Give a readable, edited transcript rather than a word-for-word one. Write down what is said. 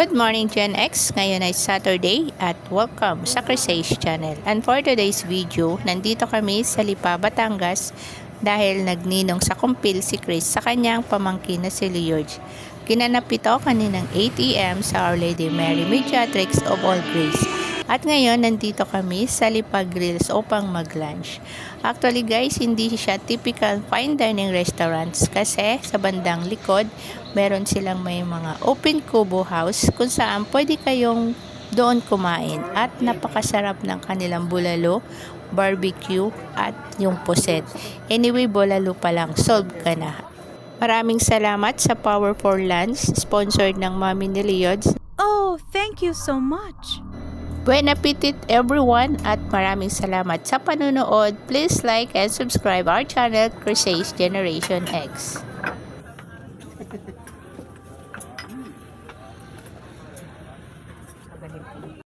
Good morning Gen X, ngayon ay Saturday at welcome sa Crisage Channel. And for today's video, nandito kami sa Lipa, Batangas dahil nagninong sa kumpil si Chris sa kanyang pamangkin na si George. Ginanap ito kaninang 8 AM sa Our Lady Mary Mediatrix of All Grace. At ngayon, nandito kami sa Lipa Grills upang mag-lunch. Actually guys, hindi siya typical fine dining restaurants kasi sa bandang likod, meron silang may mga open kubo house kung saan pwede kayong doon kumain at napakasarap ng kanilang bulalo, barbecue at yung puset. Anyway, bulalo pa lang, solve ka na. Maraming salamat sa Power for Lunch, sponsored ng Mami ni Leods. Oh, thank you so much. Buen appetit everyone at maraming salamat sa panunood. Please like and subscribe our channel, Crisage Generation X.